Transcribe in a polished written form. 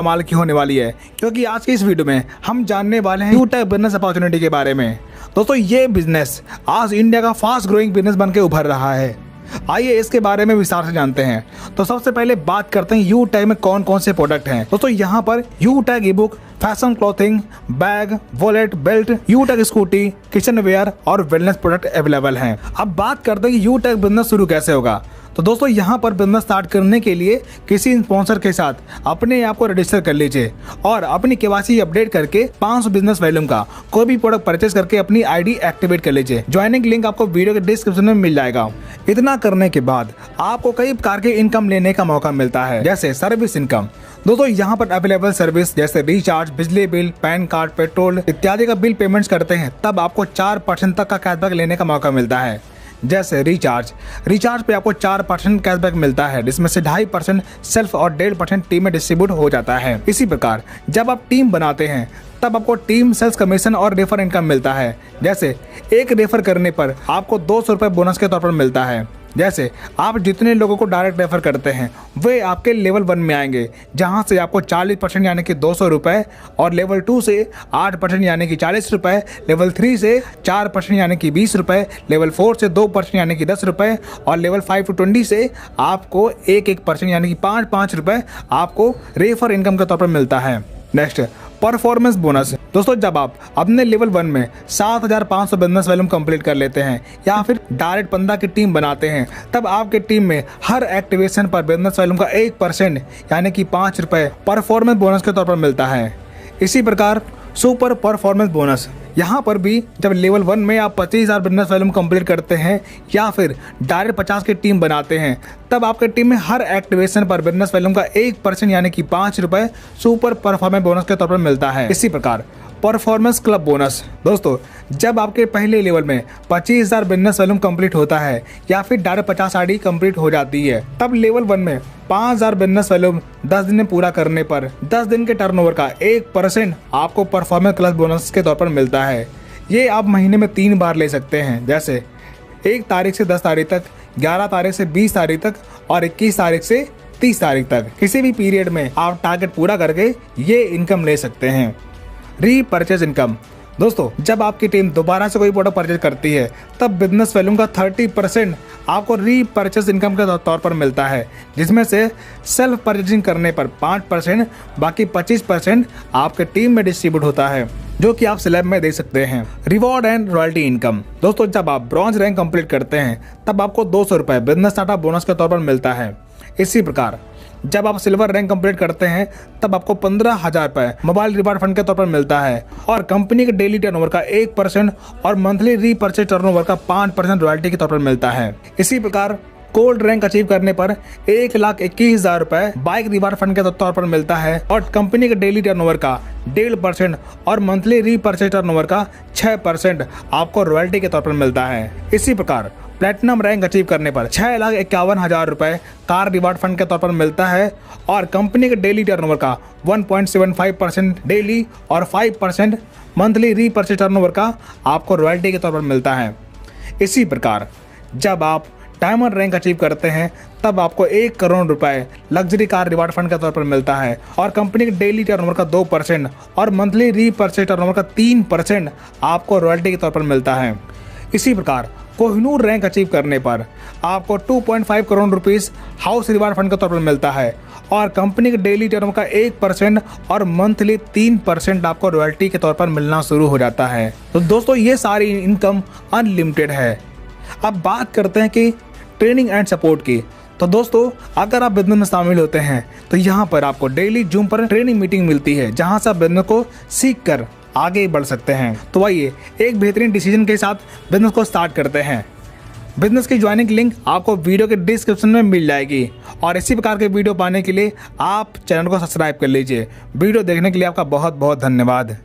कमाल की होने वाली है, क्योंकि आज की इस वीडियो में हम जानने वाले हैं यूटेक बिजनेस अपॉर्चुनिटी के बारे में। दोस्तों ये बिजनेस आज इंडिया का फास्ट ग्रोइंग बिजनेस बन के उभर रहा है। आइए इसके बारे में विस्तार से जानते हैं। तो सबसे पहले बात करते हैं यूटेक में कौन कौन से प्रोडक्ट हैं। दोस्तों यहाँ पर यूटेक e book, fashion clothing, bag, wallet, belt, यूटेक स्कूटी, किचन वेयर और वेलनेस प्रोडक्ट अवेलेबल हैं। अब बात करते हैं कि यूटेक बिजनेस शुरू कैसे होगा। तो दोस्तों यहाँ पर बिजनेस स्टार्ट करने के लिए किसी स्पॉन्सर के साथ अपने आप को रजिस्टर कर लीजिए और अपनी केवाईसी अपडेट करके 500 बिजनेस वॉल्यूम का कोई भी प्रोडक्ट परचेज करके अपनी आईडी एक्टिवेट कर लीजिए। ज्वाइनिंग लिंक आपको वीडियो के डिस्क्रिप्शन में मिल जाएगा। इतना करने के बाद आपको कई प्रकार के इनकम लेने का मौका मिलता है, जैसे सर्विस इनकम। दोस्तों यहाँ पर अवेलेबल सर्विस जैसे रिचार्ज, बिजली बिल, पैन कार्ड, पेट्रोल इत्यादि का बिल पेमेंट्स करते हैं तब आपको 4% तक का कैशबैक लेने का मौका मिलता है। जैसे रिचार्ज पे आपको 4% कैशबैक मिलता है, जिसमें से 2.5% सेल्फ और 1.5% टीम में डिस्ट्रीब्यूट हो जाता है। इसी प्रकार जब आप टीम बनाते हैं तब आपको टीम सेल्स कमीशन और रेफर इनकम मिलता है। जैसे एक रेफर करने पर आपको 200 रुपये बोनस के तौर पर मिलता है। जैसे आप जितने लोगों को डायरेक्ट रेफर करते हैं वे आपके लेवल 1 में आएंगे, जहां से आपको 40% यानी कि 200 रुपये, और लेवल 2 से 8% यानी कि 40 रुपये, लेवल 3 से 4% यानी कि 20 रुपये, लेवल 4 से 2% यानी कि 10 रुपये, और लेवल 5 to 20 से आपको 1% यानी कि 5 रुपये आपको रेफर इनकम के तौर पर मिलता है। Next, performance bonus. दोस्तों जब आप अपने लेवल 1 में 7500 बिजनेस वॉल्यूम कंप्लीट कर लेते हैं या फिर डायरेक्ट 15 की टीम बनाते हैं तब आपके टीम में हर एक्टिवेशन पर बिजनेस वॉल्यूम का 1% यानी कि 5 रुपये परफॉर्मेंस बोनस के तौर पर मिलता है। इसी प्रकार सुपर परफॉर्मेंस बोनस, यहाँ पर भी जब लेवल 1 में आप 25,000 बिजनेस वॉल्यूम कंप्लीट करते हैं या फिर डायरेक्ट 50 की टीम बनाते हैं तब आपके टीम में हर एक्टिवेशन पर बिजनेस वॉल्यूम का 1% यानी कि 5 रुपये सुपर परफॉर्मेंस बोनस के तौर पर मिलता है। इसी प्रकार परफॉर्मेंस क्लब बोनस। दोस्तों जब आपके पहले लेवल में 25,000 बिजनेस वॉल्यूम कंप्लीट होता है या फिर डायरेक्ट 50 आईडी कंप्लीट हो जाती है तब लेवल 1 में 5,000 बिजनेस वॉल्यूम 10 दिन में पूरा करने पर 10 दिन के टर्नओवर का 1% आपको परफॉर्मेंस क्लब बोनस के तौर पर मिलता है। ये आप महीने में 3 बार ले सकते हैं, जैसे 1 तारीख से 10 तारीख तक, 11 तारीख से 20 तारीख तक और 21 तारीख से 30 तारीख तक। किसी भी पीरियड में आप टारगेट पूरा करके ये इनकम ले सकते हैं। Repurchase income. दोस्तों जब आपकी टीम दोबारा से कोई प्रोडक्ट परचेज करती है तब बिजनेस वॉल्यूम का 30% आपको रीपरचेज इनकम के तौर पर मिलता है, जिसमें से सेल्फ परचेजिंग करने पर 5%, बाकी 25% आपके टीम में डिस्ट्रीब्यूट होता है, जो कि आप स्लैब में दे सकते हैं। Reward and royalty income. दोस्तों जब आप ब्रॉन्ज रैंक कंप्लीट करते हैं तब आपको 200 रुपये बिजनेस स्टार्टअप बोनस के तौर पर मिलता है। इसी प्रकार जब आप सिल्वर रैंक कंप्लीट करते हैं तब आपको 15,000 रुपये मोबाइल रिवार्ड फंड के तौर पर मिलता है और कंपनी के डेली टर्नओवर का 1% और मंथली रीपरचेज टर्नओवर का 5% रॉयल्टी के तौर पर मिलता है। इसी प्रकार गोल्ड रैंक अचीव करने पर 1,21,000 रुपये बाइक रिवार्ड फंड के तौर पर मिलता है और कंपनी के डेली टर्नओवर का 1.5% और मंथली रीपरचेज टर्नओवर का 6% आपको रॉयल्टी के तौर पर मिलता है। इसी प्रकार प्लेटिनम रैंक अचीव करने पर 6,51,000 रुपये कार रिवार्ड फंड के तौर पर मिलता है और कंपनी के डेली टर्नओवर का 1.75% डेली और 5% मंथली रीपरचेज टर्नओवर का आपको रॉयल्टी के तौर पर मिलता है। इसी प्रकार जब आप डायमंड रैंक अचीव करते हैं तब आपको 1 करोड़ रुपए लग्जरी कार रिवार्ड फंड के तौर पर मिलता है और कंपनी के डेली टर्नओवर का 2% और मंथली रीपरचेज टर्नओवर का 3% आपको रॉयल्टी के तौर पर मिलता है। इसी प्रकार कोहिनूर रैंक अचीव करने पर आपको 2.5 crore rupees house reward fund के तौर पर मिलता है और कंपनी के डेली टर्नओवर का 1% और मंथली 3% आपको रॉयल्टी के तौर पर मिलना शुरू हो जाता है। तो दोस्तों ये सारी इनकम अनलिमिटेड है। अब बात करते हैं कि ट्रेनिंग एंड सपोर्ट की। तो दोस्तों अगर आप बिजनेस में शामिल होते हैं तो यहाँ पर आपको डेली जूम पर ट्रेनिंग मीटिंग मिलती है, जहाँ से आप बिजनेस को सीख कर आगे बढ़ सकते हैं। तो आइए एक बेहतरीन डिसीजन के साथ बिजनेस को स्टार्ट करते हैं। बिजनेस की ज्वाइनिंग लिंक आपको वीडियो के डिस्क्रिप्शन में मिल जाएगी और इसी प्रकार के वीडियो पाने के लिए आप चैनल को सब्सक्राइब कर लीजिए। वीडियो देखने के लिए आपका बहुत बहुत धन्यवाद।